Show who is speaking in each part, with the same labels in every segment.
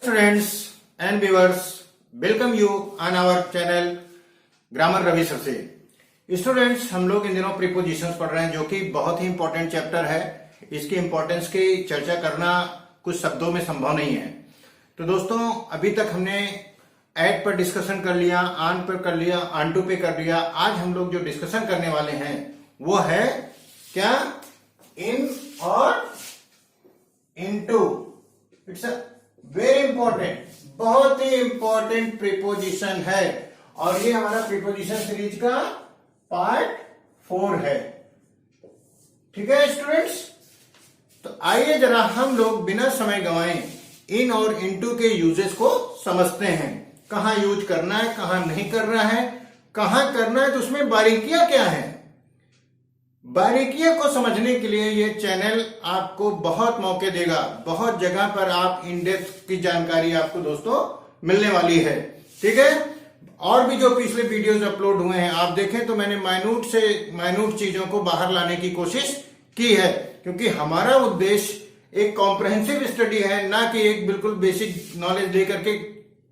Speaker 1: Students and viewers, welcome you on our channel grammar Ravi sir से। Students, हम लोग इन दिनों प्रीपोजिशंस पढ़ रहे हैं जो कि बहुत ही इंपॉर्टेंट चैप्टर है। इसकी इंपॉर्टेंस की चर्चा करना कुछ शब्दों में संभव नहीं है। तो दोस्तों, अभी तक हमने एट पर डिस्कशन कर लिया, ऑन पर कर लिया, ऑन टू पे कर लिया। आज हम लोग जो डिस्कशन करने वाले हैं वो है क्या, इन और into. It's a very important, बहुत ही इंपॉर्टेंट प्रीपोजिशन है और ये हमारा प्रीपोजिशन सीरीज का पार्ट 4 है। ठीक है स्टूडेंट्स, तो आइए जरा हम लोग बिना समय गंवाए इन और इनटू के यूजेस को समझते हैं। कहां यूज करना है, कहां नहीं करना है, कहां करना है तो उसमें बारीकियां क्या है। बारीकियों को समझने के लिए ये चैनल आपको बहुत मौके देगा। बहुत जगह पर आप इन डेप्थ की जानकारी आपको दोस्तों मिलने वाली है। ठीक है, और भी जो पिछले वीडियोस अपलोड हुए हैं आप देखें तो मैंने माइन्यूट से माइन्यूट चीजों को बाहर लाने की कोशिश की है, क्योंकि हमारा उद्देश्य एक कॉम्प्रहेंसिव स्टडी है, ना कि एक बिल्कुल बेसिक नॉलेज दे करके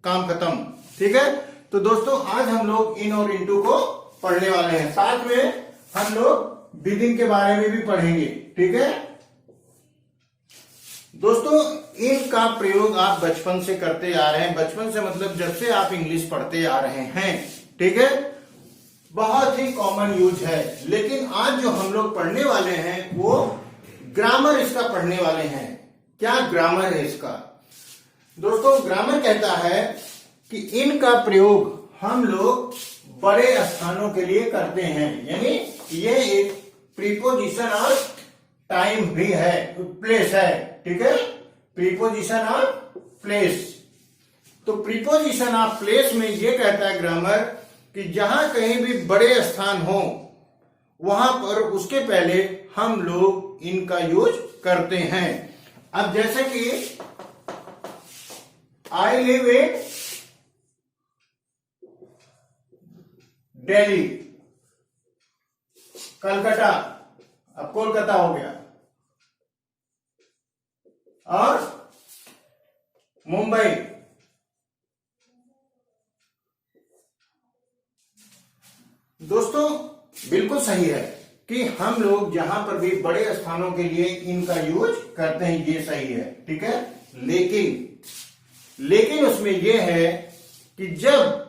Speaker 1: काम खत्म। ठीक है, तो दोस्तों आज हम लोग इन और इनटू को पढ़ने वाले हैं। साथ में हम लोग बिगिन के बारे में भी पढ़ेंगे। ठीक है दोस्तों, इन का प्रयोग आप बचपन से करते आ रहे हैं। बचपन से मतलब जब से आप इंग्लिश पढ़ते आ रहे हैं। ठीक है, बहुत ही कॉमन यूज है। लेकिन आज जो हम लोग पढ़ने वाले हैं वो ग्रामर इसका पढ़ने वाले हैं। क्या ग्रामर है इसका दोस्तों? ग्रामर कहता है कि इन का प्रयोग हम लोग बड़े स्थानों के लिए करते हैं। यानी ये एक प्रीपोजिशन ऑफ टाइम भी है, प्लेस है। ठीक है, प्रीपोजिशन ऑफ प्लेस। तो प्रीपोजिशन ऑफ प्लेस में ये कहता है ग्रामर कि जहां कहीं भी बड़े स्थान हो वहां पर उसके पहले हम लोग इनका यूज करते हैं। अब जैसे कि आई लिव इन दिल्ली, कलकत्ता, अब कोलकाता हो गया, और मुंबई। दोस्तों बिल्कुल सही है कि हम लोग जहां पर भी बड़े स्थानों के लिए इनका यूज करते हैं, ये सही है। ठीक है, लेकिन उसमें यह है कि जब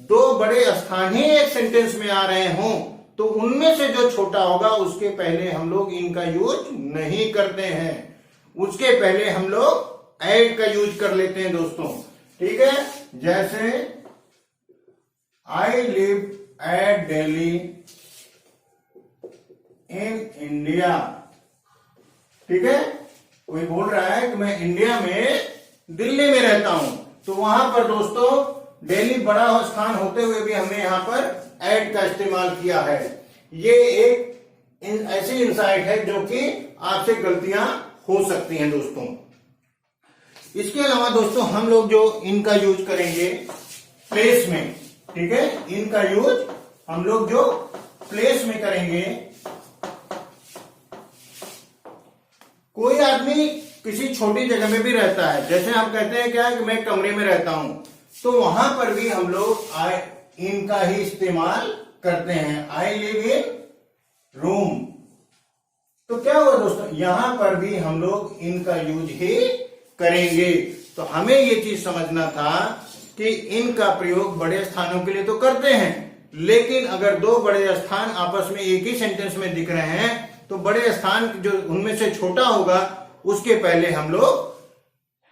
Speaker 1: दो बड़े स्थान ही एक सेंटेंस में आ रहे हों तो उनमें से जो छोटा होगा उसके पहले हम लोग इनका यूज नहीं करते हैं। उसके पहले हम लोग एड का यूज कर लेते हैं दोस्तों। ठीक है, जैसे I live at Delhi in India. ठीक है, कोई बोल रहा है कि मैं इंडिया में दिल्ली में रहता हूं, तो वहां पर दोस्तों दिल्ली बड़ा स्थान होते हुए भी हमने यहां पर एड का इस्तेमाल किया है। ये एक ऐसी इंसाइट है जो कि आपसे गलतियां हो सकती हैं दोस्तों। इसके अलावा दोस्तों हम लोग जो इनका यूज करेंगे प्लेस में। ठीक है, इनका यूज हम लोग जो प्लेस में करेंगे, कोई आदमी किसी छोटी जगह में भी रहता है, जैसे हम कहते हैं क्या कि मैं कमरे में रहता हूं, तो वहां पर भी हम लोग इनका ही इस्तेमाल करते हैं। आई लिव इन रूम, तो क्या हुआ दोस्तों, यहां पर भी हम लोग इनका यूज ही करेंगे। तो हमें ये चीज समझना था कि इनका प्रयोग बड़े स्थानों के लिए तो करते हैं, लेकिन अगर दो बड़े स्थान आपस में एक ही सेंटेंस में दिख रहे हैं तो बड़े स्थान जो उनमें से छोटा होगा उसके पहले हम लोग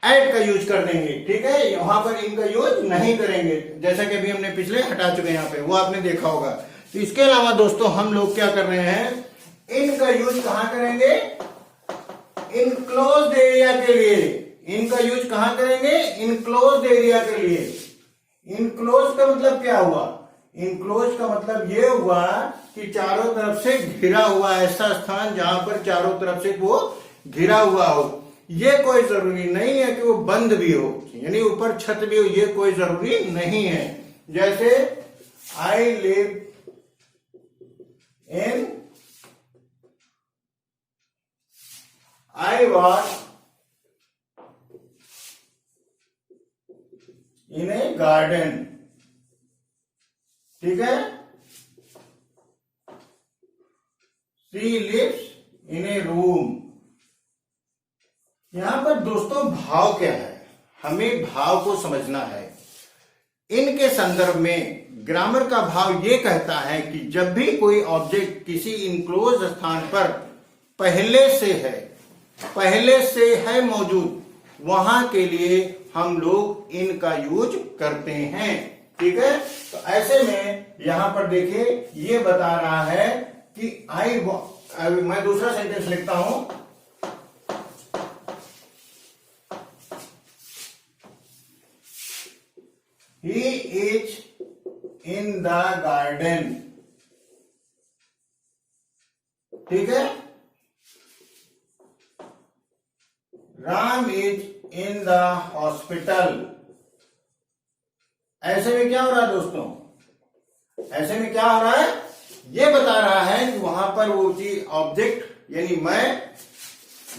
Speaker 1: एड का यूज कर देंगे। ठीक है, वहां पर इनका यूज नहीं करेंगे, जैसा कि अभी हमने पिछले हटा चुके हैं, यहां पे वो आपने देखा होगा। तो इसके अलावा दोस्तों हम लोग क्या कर रहे हैं, इनका यूज कहां करेंगे, इनक्लोज्ड एरिया के लिए। इनका यूज कहां करेंगे, इनक्लोज्ड एरिया के लिए। इनक्लोज का मतलब क्या हुआ, इनक्लोज का मतलब यह हुआ कि चारों तरफ से घिरा हुआ ऐसा स्थान जहां पर चारों तरफ से वो घिरा हुआ हो। ये कोई जरूरी नहीं है कि वो बंद भी हो, यानी ऊपर छत भी हो, ये कोई जरूरी नहीं है। जैसे I live in, I was in a garden, ठीक है। She lives in a room. यहां पर दोस्तों भाव क्या है, हमें भाव को समझना है। इनके संदर्भ में ग्रामर का भाव ये कहता है कि जब भी कोई ऑब्जेक्ट किसी इनक्लोज स्थान पर पहले से है मौजूद, वहां के लिए हम लोग इन का यूज करते हैं, ठीक है। तो ऐसे में यहां पर देखिए ये बता रहा है कि मैं दूसरा सेंटेंस लिखता हूं। He is in the garden, ठीक है। Ram is in the hospital. ऐसे में क्या हो रहा है दोस्तों, ऐसे में क्या हो रहा है, ये बता रहा है कि वहां पर वो चीज ऑब्जेक्ट यानी मैं,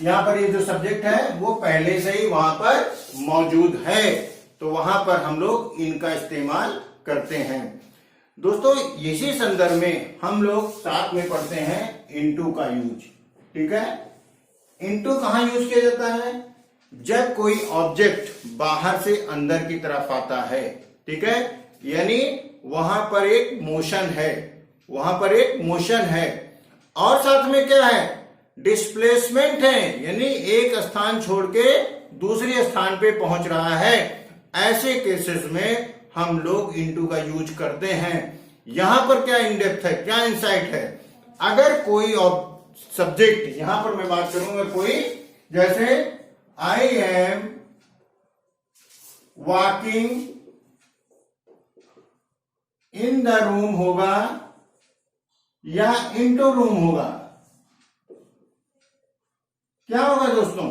Speaker 1: यहां पर ये जो सब्जेक्ट है वो पहले से ही वहां पर मौजूद है, तो वहां पर हम लोग इनका इस्तेमाल करते हैं। दोस्तों इसी संदर्भ में हम लोग साथ में पढ़ते हैं इनटू का यूज, ठीक है। इनटू कहां यूज किया जाता है, जब कोई ऑब्जेक्ट बाहर से अंदर की तरफ आता है, ठीक है, यानी वहां पर एक मोशन है, वहां पर एक मोशन है और साथ में क्या है, डिस्प्लेसमेंट है, यानी एक स्थान छोड़ के दूसरे स्थान पे पहुंच रहा है। ऐसे केसेस में हम लोग इनटू का यूज करते हैं। यहां पर क्या इन डेप्थ है, क्या इंसाइट है, अगर कोई सब्जेक्ट, यहां पर मैं बात करूंगा कोई, जैसे आई am walking in the room होगा या इनटू रूम होगा, क्या होगा दोस्तों,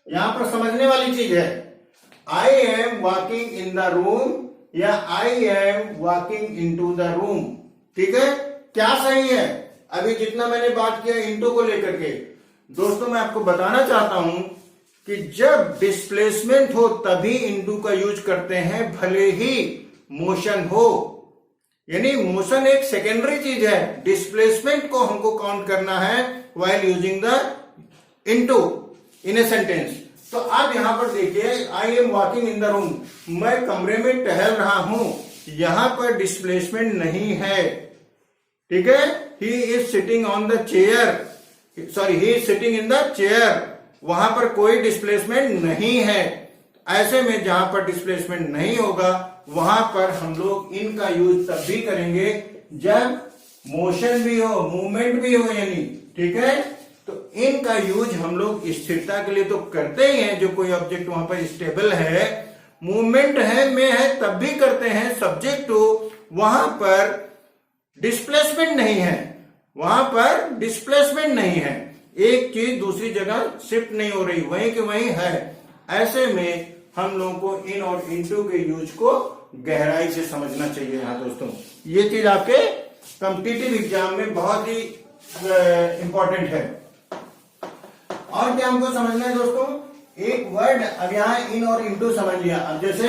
Speaker 1: यहां पर समझने वाली चीज है। I am walking in the room या I am walking into the room, ठीक है। क्या सही है, अभी जितना मैंने बात किया इनटू को लेकर के, दोस्तों मैं आपको बताना चाहता हूं कि जब डिस्प्लेसमेंट हो तभी इनटू का यूज करते हैं, भले ही मोशन हो, यानी मोशन एक सेकेंडरी चीज है, डिस्प्लेसमेंट को हमको काउंट करना है while using the into in a sentence. तो आप यहां पर देखिए, आई am walking in the room, मैं कमरे में टहल रहा हूं, यहां पर डिस्प्लेसमेंट नहीं है, ठीक है। He is sitting on the chair, sorry he is sitting in the chair, वहां पर कोई डिस्प्लेसमेंट नहीं है। ऐसे में जहां पर डिस्प्लेसमेंट नहीं होगा वहां पर हम लोग इनका यूज तब भी करेंगे जब मोशन भी हो, मूवमेंट भी हो, यानी, ठीक है। तो इनका यूज हम लोग स्थिरता के लिए तो करते ही हैं, जो कोई ऑब्जेक्ट वहां पर स्टेबल है, मूवमेंट है में है तब भी करते हैं, सब्जेक्ट हो, वहां पर डिस्प्लेसमेंट नहीं है, वहां पर डिस्प्लेसमेंट नहीं है, एक चीज दूसरी जगह शिफ्ट नहीं हो रही, वहीं के वहीं है। ऐसे में हम लोगों को इन और इनटू के यूज को गहराई से समझना चाहिए। हाँ दोस्तों, ये चीज आपके कॉम्पिटिटिव एग्जाम में बहुत ही इंपॉर्टेंट है। और क्या हमको समझना है दोस्तों, एक वर्ड, अब यहां इन और इनटू समझ लिया, अब जैसे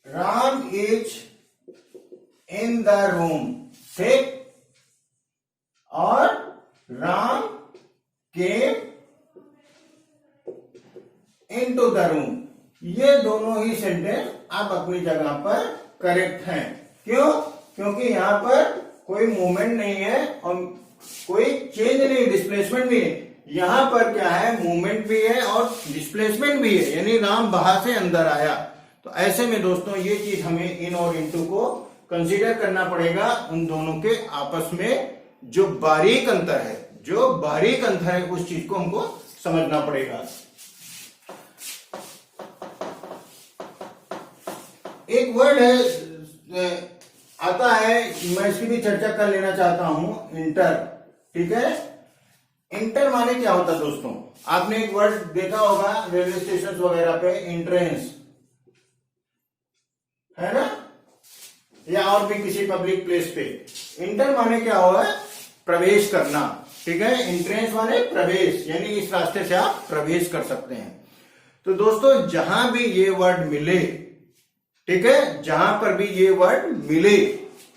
Speaker 1: Ram is in the room, ठीक, और Ram came into the room, ये दोनों ही सेंटेंस आप अपनी जगह पर करेक्ट हैं। क्यों, क्योंकि यहां पर कोई मूवमेंट नहीं है और कोई चेंज नहीं, डिस्प्लेसमेंट भी है। यहां पर क्या है, मूवमेंट भी है और डिस्प्लेसमेंट भी है, यानी राम बाहर से अंदर आया। तो ऐसे में दोस्तों ये चीज हमें इन और इनटू को कंसीडर करना पड़ेगा, उन दोनों के आपस में जो बारीक अंतर है, जो बारीक अंतर है उस चीज को हमको समझना पड़ेगा। एक वर्ड है आता है, मैं इसकी भी चर्चा कर लेना चाहता हूं, इंटर, ठीक है। इंटर माने क्या होता है दोस्तों, आपने एक वर्ड देखा होगा रेलवे स्टेशन वगैरह पे, एंट्रेंस, है ना, या और भी किसी पब्लिक प्लेस पे। इंटर माने क्या हुआ है, प्रवेश करना, ठीक है। एंट्रेंस माने प्रवेश, यानी इस रास्ते से आप प्रवेश कर सकते हैं। तो दोस्तों जहां भी ये वर्ड मिले, ठीक है, जहां पर भी ये वर्ड मिले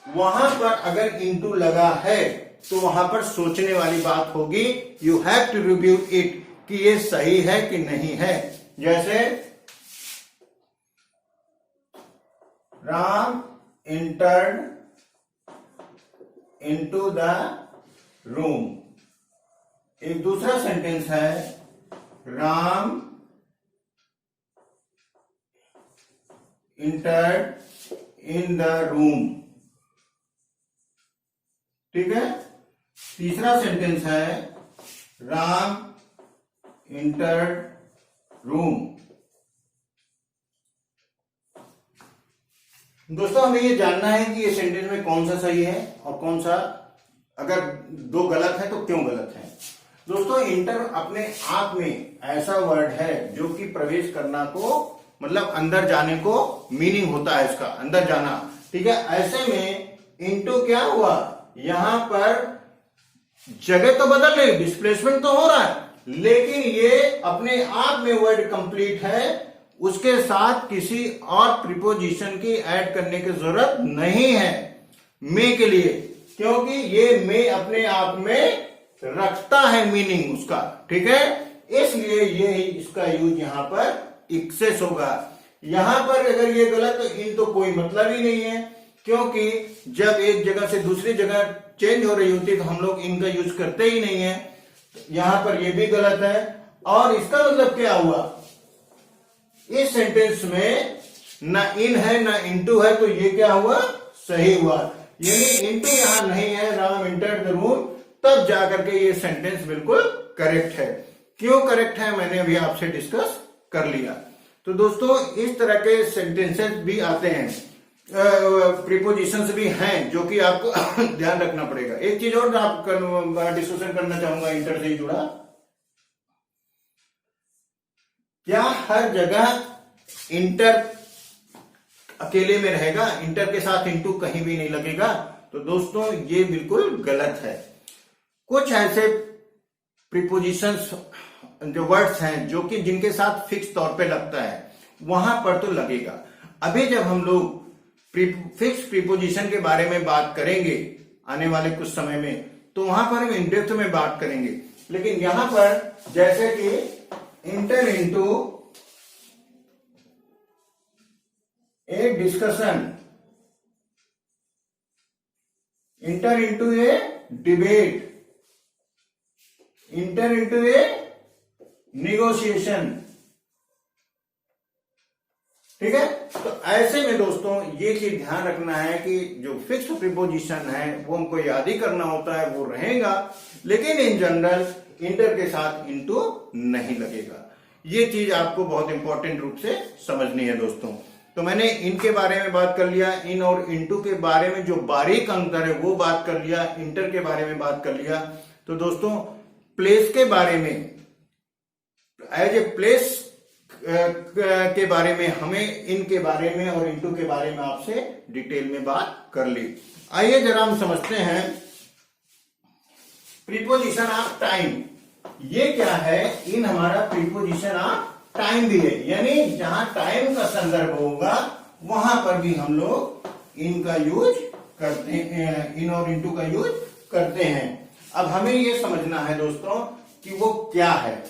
Speaker 1: वहां पर अगर इनटू लगा है तो वहां पर सोचने वाली बात होगी। You have to review it कि ये सही है कि नहीं है। जैसे Ram entered into the room। एक दूसरा सेंटेंस है Ram entered in the room, ठीक है। तीसरा सेंटेंस है राम entered room। दोस्तों हमें ये जानना है कि ये सेंटेंस में कौन सा सही है और कौन सा, अगर दो गलत है तो क्यों गलत है। दोस्तों इंटर अपने आप में ऐसा वर्ड है जो कि प्रवेश करना को, मतलब अंदर जाने को मीनिंग होता है इसका, अंदर जाना, ठीक है। ऐसे में इनटू क्या हुआ, यहां पर जगह तो बदल रही, डिस्प्लेसमेंट तो हो रहा है, लेकिन ये अपने आप में वर्ड कंप्लीट है, उसके साथ किसी और प्रीपोजिशन की ऐड करने की जरूरत नहीं है मे के लिए, क्योंकि ये मे अपने आप में रखता है मीनिंग उसका, ठीक है। इसलिए ये इसका यूज यहां पर एक्सेस होगा। यहां पर अगर ये गलत तो इन तो कोई मतलब ही नहीं है, क्योंकि जब एक जगह से दूसरी जगह चेंज हो रही होती है तो हम लोग इनका यूज करते ही नहीं है। यहां पर ये भी गलत है। और इसका मतलब क्या हुआ, इस सेंटेंस में ना इन है ना इनटू है, तो ये क्या हुआ, सही हुआ। यानी इनटू यहां नहीं है, राम एंटर्ड द रूम, तब जाकर के ये सेंटेंस बिल्कुल करेक्ट है। क्यों करेक्ट है मैंने अभी आपसे डिस्कस कर लिया। तो दोस्तों इस तरह के सेंटेंसेस भी आते हैं, प्रीपोजिशंस भी हैं जो कि आपको ध्यान रखना पड़ेगा। एक चीज और आप डिस्कशन करना चाहूंगा इंटर से जुड़ा, क्या हर जगह इंटर अकेले में रहेगा, इंटर के साथ इनटू कहीं भी नहीं लगेगा? तो दोस्तों ये बिल्कुल गलत है। कुछ ऐसे प्रीपोजिशंस जो वर्ड्स हैं जो कि जिनके साथ फिक्स तौर पे लगता है वहां पर तो लगेगा। अभी जब हम लोग फिक्स प्रीपोजिशन के बारे में बात करेंगे आने वाले कुछ समय में, तो वहां पर हम इन डेप्थ में बात करेंगे। लेकिन यहां पर जैसे कि इंटर इंटू ए डिस्कशन, इंटर इंटू ए डिबेट, इंटर इंटू ए नेगोशिएशन, ठीक है। तो ऐसे में दोस्तों ये चीज ध्यान रखना है कि जो फिक्स प्रीपोजिशन है वो हमको याद ही करना होता है, वो रहेगा, लेकिन इन जनरल इंटर के साथ इनटू नहीं लगेगा। ये चीज आपको बहुत इंपॉर्टेंट रूप से समझनी है दोस्तों। तो मैंने इनके बारे में बात कर लिया, इन और इनटू के बारे में जो बारीक अंतर है वो बात कर लिया, इंटर के बारे में बात कर लिया। तो दोस्तों प्लेस के बारे में, एज ए प्लेस के बारे में हमें इनके बारे में और इनटू के बारे में आपसे डिटेल में बात कर ली। आइए जरा हम समझते हैं प्रीपोजिशन ऑफ टाइम। ये क्या है, इन हमारा प्रीपोजिशन ऑफ टाइम भी है, यानी जहां टाइम का संदर्भ होगा वहां पर भी हम लोग इनका यूज करते हैं, इन और इनटू का यूज करते हैं। अब हमें ये समझना है दोस्तों कि वो क्या है,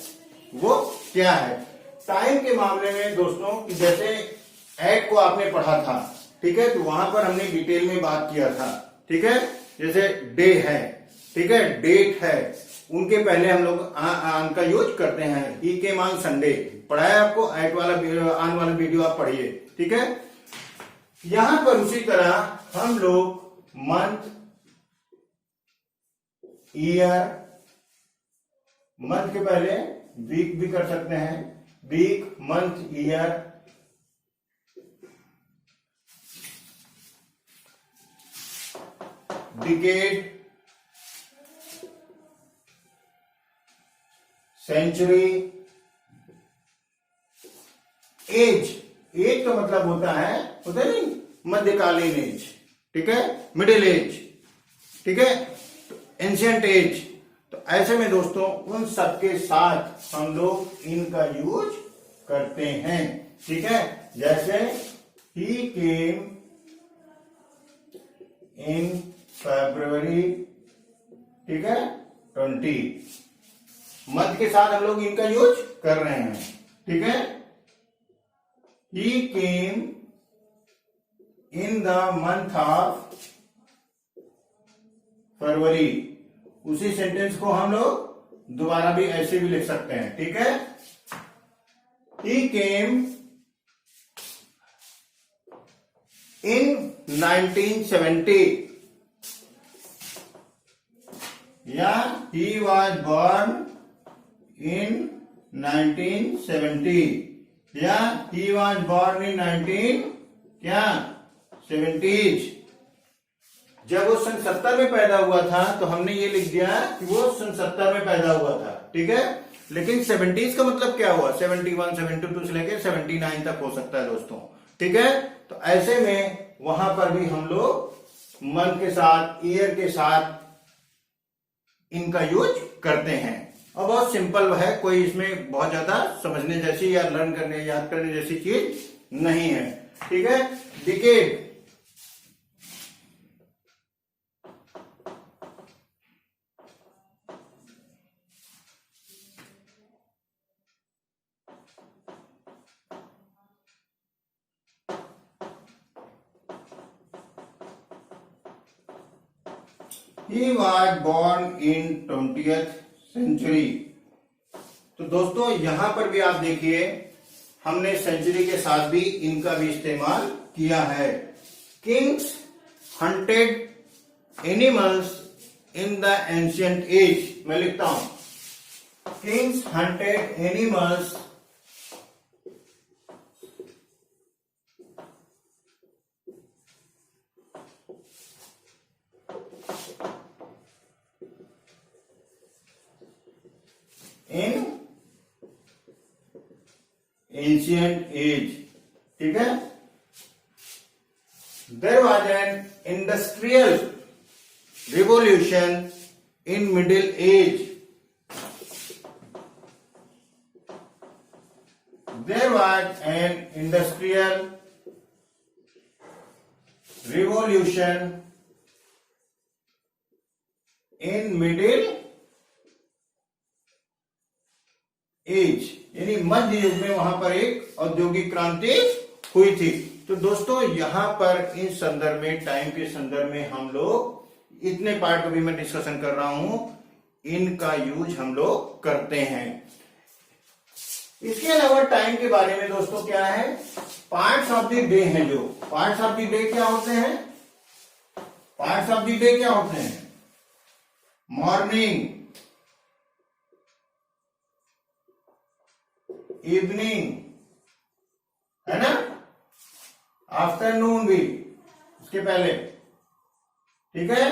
Speaker 1: वो क्या है। टाइम के मामले में दोस्तों कि जैसे एट को आपने पढ़ा था, ठीक है, तो वहां पर हमने डिटेल में बात किया था, ठीक है। जैसे डे है, ठीक है, डेट है, उनके पहले हम लोग आन का यूज करते हैं। ई के मान संडे पढ़ा है आपको, एट वाला आन वाला वीडियो आप पढ़िए, ठीक है। यहां पर उसी तरह हम लोग मंथ, ईयर, मंथ के पहले वीक भी कर सकते हैं, week, month, year, decade, century, age. Age का मतलब होता है नहीं, मध्यकालीन एज, ठीक है, मिडिल एज, ठीक है, एंशियंट एज। तो ऐसे में दोस्तों उन सबके साथ हम लोग इन का यूज करते हैं, ठीक है। जैसे ही केम इन फरवरी, ठीक है, 20, मंथ के साथ हम लोग इनका यूज कर रहे हैं, ठीक है। He came in the month of February, उसी सेंटेंस को हम लोग दोबारा भी ऐसे भी लिख सकते हैं, ठीक है। ही केम इन 1970 या ही वॉज बॉर्न इन 1970 या he was born in 1970s। जब वो सन 70 में पैदा हुआ था तो हमने ये लिख दिया कि वो सन 70 में पैदा हुआ था, ठीक है। लेकिन 70s का मतलब क्या हुआ, 71, 72 से लेकर 79 तक हो सकता है दोस्तों, ठीक है। तो ऐसे में वहां पर भी हम लोग मंथ के साथ, ईयर के साथ इनका यूज करते हैं। और बहुत सिंपल है, कोई इसमें बहुत ज्यादा समझने जैसी या लर्न करने, याद करने जैसी चीज नहीं है, ठीक है। Decade, He was born in 20th century। तो दोस्तों यहां पर भी आप देखिए हमने सेंचुरी के साथ भी इनका भी इस्तेमाल किया है। Kings hunted animals in the ancient age, मैं लिखता हूं kings hunted animals in ancient age, ठीक है। There was an industrial revolution in middle age. There was an industrial revolution in middle age, यानी मध्य युग में वहां पर एक औद्योगिक क्रांति हुई थी। तो दोस्तों यहां पर इन संदर्भ में, टाइम के संदर्भ में हम लोग इतने पार्ट को भी मैं डिस्कशन कर रहा हूं, इनका यूज हम लोग करते हैं। इसके अलावा टाइम के बारे में दोस्तों क्या है, पार्ट्स ऑफ द डे हैं। जो पार्ट्स ऑफ द डे क्या होते हैं, पार्ट्स ऑफ द डे क्या होते हैं, मॉर्निंग, इवनिंग, है ना, आफ्टरनून भी उसके पहले, ठीक है,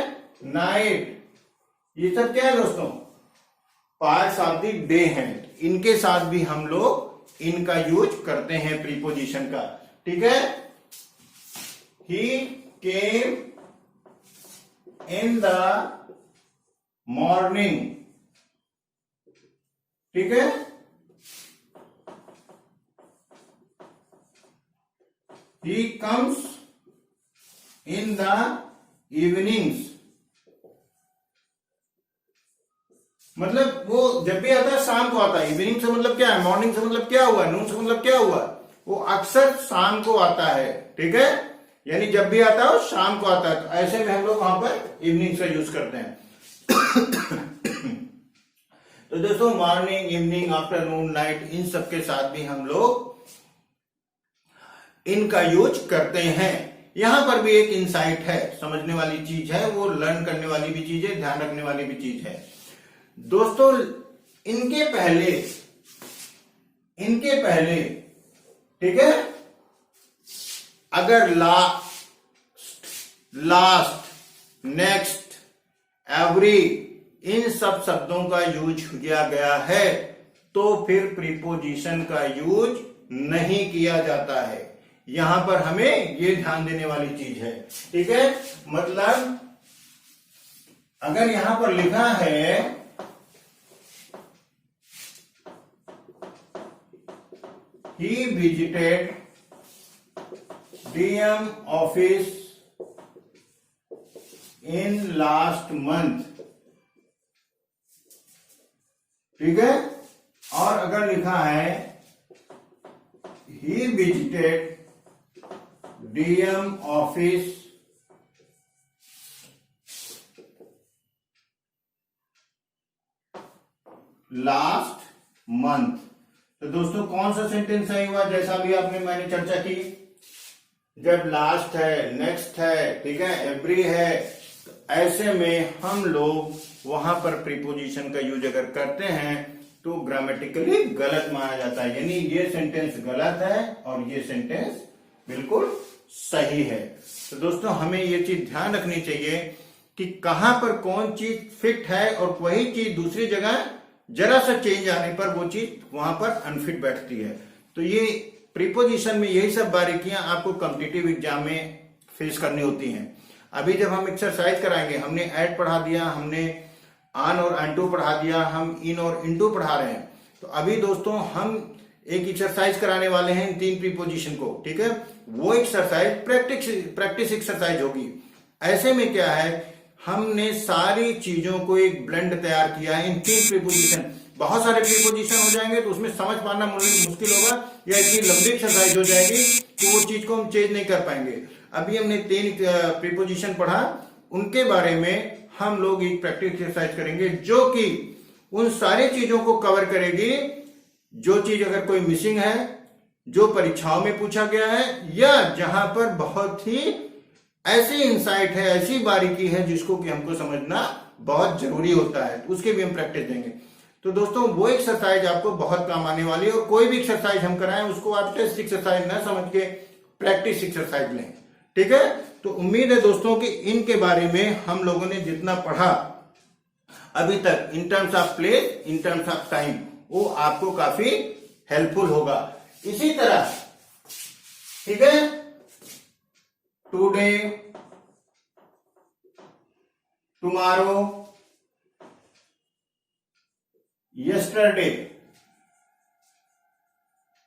Speaker 1: नाइट, ये सब क्या है दोस्तों, पार्ट्स ऑफ द डे हैं। इनके साथ भी हम लोग इनका यूज करते हैं प्रीपोजिशन का, ठीक है। He came in the morning, ठीक है। He comes in the evenings, मतलब वो जब भी आता है शाम को आता है। इवनिंग से मतलब क्या है, मॉर्निंग से मतलब क्या हुआ, नून से मतलब क्या हुआ, वो अक्सर शाम को आता है, ठीक है। यानी जब भी आता है वो शाम को आता है। तो ऐसे में हम लोग वहां पर इवनिंग का यूज करते हैं। तो दोस्तों मॉर्निंग, इवनिंग, आफ्टरनून, नाइट, इन सब के साथ भी हम लोग इनका यूज करते हैं। यहां पर भी एक इंसाइट है, समझने वाली चीज है, वो लर्न करने वाली भी चीज है, ध्यान रखने वाली भी चीज है दोस्तों। इनके पहले ठीक है, अगर लास्ट, नेक्स्ट, एवरी, इन सब शब्दों का यूज किया गया है तो फिर प्रीपोजिशन का यूज नहीं किया जाता है। यहां पर हमें ये ध्यान देने वाली चीज है, ठीक है। मतलब अगर यहां पर लिखा है he visited DM office in last month. ठीक है, और अगर लिखा है he visited DM office last month, तो दोस्तों कौन सा सेंटेंस सही हुआ? जैसा भी मैंने चर्चा की, जब लास्ट है, नेक्स्ट है, ठीक है, एवरी है, तो ऐसे में हम लोग वहां पर प्रीपोजिशन का यूज अगर करते हैं तो ग्रामेटिकली गलत माना जाता है, यानी ये सेंटेंस गलत है और ये सेंटेंस बिल्कुल सही है। तो दोस्तों हमें ये चीज ध्यान रखनी चाहिए कि कहां पर कौन चीज फिट है और वही चीज दूसरी जगह जरा सा चेंज आने पर वो चीज वहां पर अनफिट बैठती है। तो ये प्रीपोजिशन में यही सब बारीकियां आपको कॉम्पिटिटिव एग्जाम में फेस करनी होती हैं। अभी जब हम एक्सरसाइज कराएंगे, हमने ऐड पढ़ा दिया, हमने ऑन और अनटू पढ़ा दिया, हम इन और इनटू पढ़ा रहे हैं। तो अभी दोस्तों हम एक एक्सरसाइज कराने वाले हैं इन 3 प्रीपोजिशन को, ठीक है। वो एक्सरसाइज प्रैक्टिस एक्सरसाइज होगी। ऐसे में क्या है, हमने सारी चीजों को एक ब्लेंड तैयार किया है इन 3 प्रीपोजिशन। बहुत सारे प्रीपोजिशन हो जाएंगे तो उसमें समझ पाना मुश्किल होगा या इतनी लंबी एक्सरसाइज हो जाएगी कि वो चीज को हम चेंज नहीं कर पाएंगे। अभी हमने 3 प्रीपोजिशन पढ़ा, उनके बारे में हम लोग एक प्रैक्टिस एक्सरसाइज करेंगे जो कि उन सारी चीजों को कवर करेगी जो चीज अगर कोई मिसिंग है, जो परीक्षाओं में पूछा गया है, या जहां पर बहुत ही ऐसी इंसाइट है, ऐसी बारीकी है जिसको कि हमको समझना बहुत जरूरी होता है, उसके भी हम प्रैक्टिस देंगे। तो दोस्तों वो एक्सरसाइज आपको बहुत काम आने वाली है, और कोई भी एक्सरसाइज हम कराएं उसको आप टेस्ट एक्सरसाइज ना समझ के प्रैक्टिस एक्सरसाइज लें, ठीक है। तो उम्मीद है दोस्तों कि इनके बारे में हम लोगों ने जितना पढ़ा अभी तक in terms of place, in terms of time, वो आपको काफी हेल्पफुल होगा। इसी तरह, ठीक है, today, tomorrow, yesterday,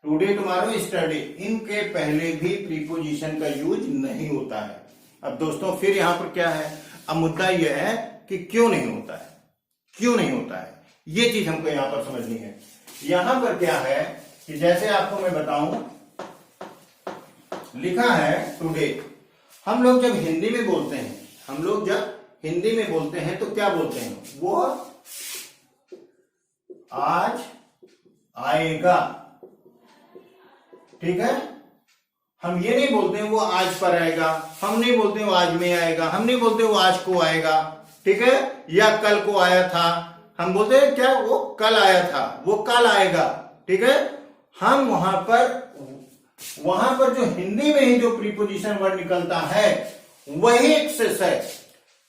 Speaker 1: today, tomorrow, yesterday, इनके पहले भी प्रीपोजिशन का यूज नहीं होता है। अब दोस्तों फिर यहां पर क्या है, अब मुद्दा यह है कि क्यों नहीं होता है, क्यों नहीं होता है, ये चीज हमको यहां पर समझनी है। यहां पर क्या है कि जैसे आपको मैं बताऊं, लिखा है टुडे। हम लोग जब हिंदी में बोलते हैं, हम लोग जब हिंदी में बोलते हैं तो क्या बोलते हैं, वो आज आएगा, ठीक है। हम ये नहीं बोलते हैं वो आज पर आएगा, हम नहीं बोलते हैं वो आज में आएगा, हम नहीं बोलते वो आज को आएगा, ठीक है, या कल को आया था। हम बोलते हैं क्या, वो कल आया था, वो कल आएगा, ठीक है। हम वहां पर जो हिंदी में ही जो प्रीपोजिशन वर्ड निकलता है वही एक्सेस है।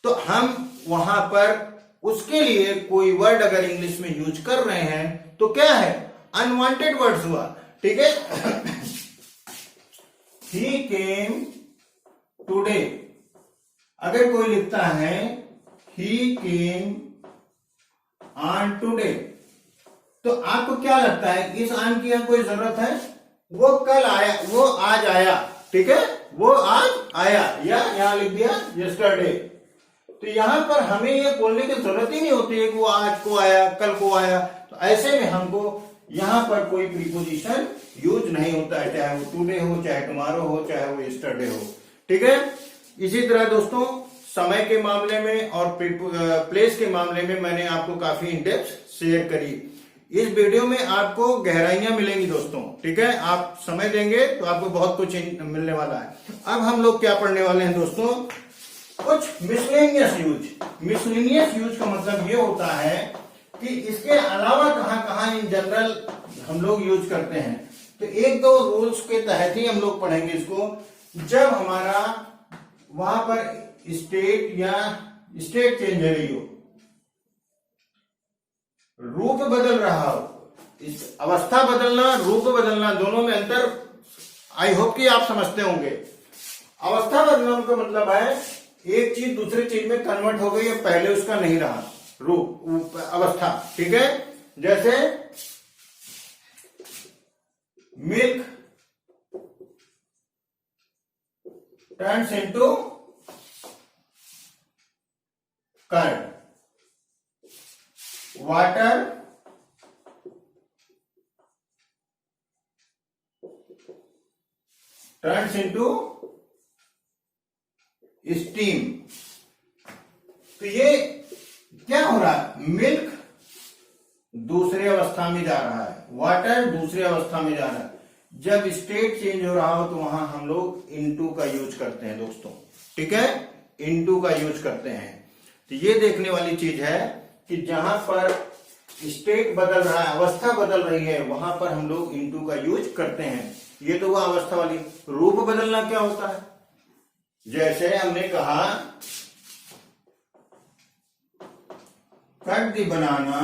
Speaker 1: तो हम वहां पर उसके लिए कोई वर्ड अगर इंग्लिश में यूज कर रहे हैं तो क्या है, अनवांटेड वर्ड्स हुआ, ठीक है। ही केम टुडे, अगर कोई लिखता है ही केम ऑन टुडे, तो आपको क्या लगता है इस ऑन की यहां कोई जरूरत है, वो कल आया, वो आज आया, ठीक है, वो आज आया, या यहां लिख दिया यस्टरडे। तो यहां पर हमें ये बोलने की जरूरत ही नहीं होती है कि वो आज को आया, कल को आया। तो ऐसे में हमको यहां पर कोई प्रीपोजिशन यूज नहीं होता है, चाहे वो टुडे हो, चाहे टुमारो हो, चाहे वो यस्टरडे हो, ठीक है। इसी तरह दोस्तों समय के मामले में और प्लेस के मामले में मैंने आपको काफी इंडेप्थ शेयर करी। इस वीडियो में आपको गहराइयां मिलेंगी दोस्तों, ठीक है। आप समय देंगे तो आपको बहुत कुछ मिलने वाला है। अब हम लोग क्या पढ़ने वाले हैं दोस्तों, कुछ मिसलेनियस यूज। मिसलेनियस यूज का मतलब ये होता है कि इसके अलावा कहां कहां इन जनरल हम लोग यूज करते हैं। तो 1-2 रूल्स के तहत ही हम लोग पढ़ेंगे इसको। जब हमारा वहां पर स्टेट या स्टेट चेंज हो रही हो, रूप बदल रहा हो, इस अवस्था बदलना, रूप बदलना, दोनों में अंतर आई होप कि आप समझते होंगे। अवस्था बदलना का मतलब है एक चीज दूसरी चीज में कन्वर्ट हो गई, पहले उसका नहीं रहा रूप, अवस्था, ठीक है। जैसे milk turns into curd, water turns into steam. तो ये क्या हो रहा है, मिल्क दूसरी अवस्था में जा रहा है, वाटर दूसरी अवस्था में जा रहा है। जब स्टेट चेंज हो रहा हो तो वहां हम लोग इनटू का यूज करते हैं दोस्तों, ठीक है, इनटू का यूज करते हैं। तो ये देखने वाली चीज है कि जहां पर स्टेट बदल रहा है, अवस्था बदल रही है, वहां पर हम लोग इनटू का यूज करते हैं। ये तो वह अवस्था वाली। रूप बदलना क्या होता है, जैसे हमने कहा कट दी बनाना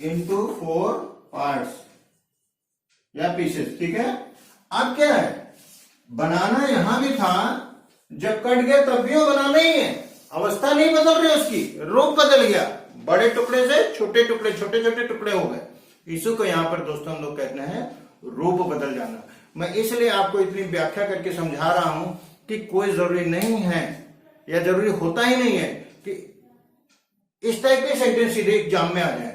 Speaker 1: इंटू 4 पार्ट्स या पीसेस, ठीक है। अब क्या है, बनाना यहां भी था, जब कट गया तब भी वो बनाना ही है, अवस्था नहीं बदल रही उसकी, रूप बदल गया, बड़े टुकड़े से छोटे टुकड़े, छोटे छोटे टुकड़े हो गए। इसी को यहां पर दोस्तों हम लोग कहते हैं रूप बदल जाना। मैं इसलिए आपको इतनी व्याख्या करके समझा रहा हूं कि कोई जरूरी नहीं है या जरूरी होता ही नहीं है कि इस टाइप के सेंटेंस सीधे एग्जाम में आ जाए।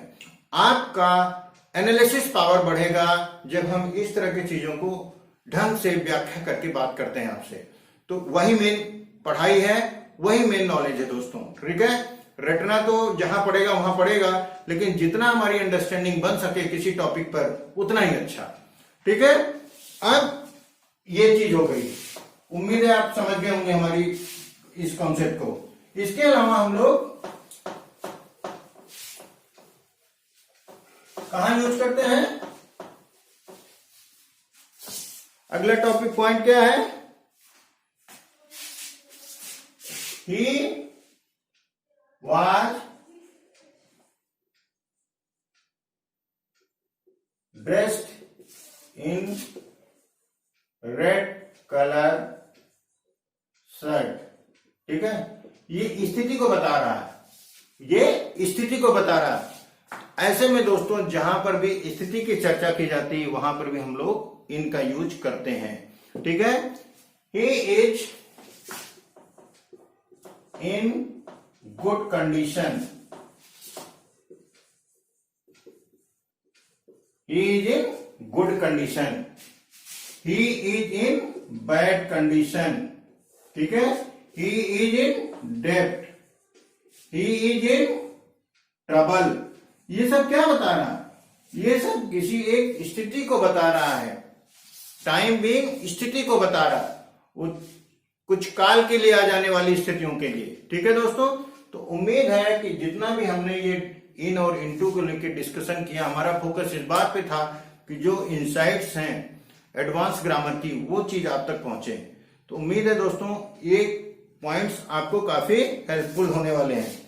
Speaker 1: आपका एनालिसिस पावर बढ़ेगा जब हम इस तरह की चीजों को ढंग से व्याख्या करके बात करते हैं आपसे। तो वही मेन पढ़ाई है, वही मेन नॉलेज है दोस्तों, ठीक है। रटना तो जहां पड़ेगा वहां पड़ेगा, लेकिन जितना हमारी अंडरस्टैंडिंग बन सके किसी टॉपिक पर उतना ही अच्छा, ठीक है। अब ये चीज हो गई, उम्मीद है आप समझ गए होंगे हमारी इस कॉन्सेप्ट को। इसके अलावा हम लोग कहां यूज करते हैं, अगला टॉपिक पॉइंट क्या है, ही was dressed in red color shirt, ठीक है। ये स्थिति को बता रहा है, ये स्थिति को बता रहा है। ऐसे में दोस्तों जहां पर भी स्थिति की चर्चा की जाती है वहां पर भी हम लोग इनका यूज करते हैं, ठीक है। He is in good condition, he is in good condition, he is in bad condition, ठीक है। he is in debt, he is in trouble। ये सब क्या बता रहा है, ये सब किसी एक स्थिति को बता रहा है, टाइम बीइंग स्थिति को बता रहा है, कुछ काल के लिए आ जाने वाली स्थितियों के लिए, ठीक है दोस्तों। तो उम्मीद है कि जितना भी हमने ये इन और इनटू को लेकर डिस्कशन किया, हमारा फोकस इस बात पे था कि जो इनसाइट्स हैं एडवांस ग्रामर की वो चीज आप तक पहुंचे। तो उम्मीद है दोस्तों ये पॉइंट्स आपको काफी हेल्पफुल होने वाले हैं।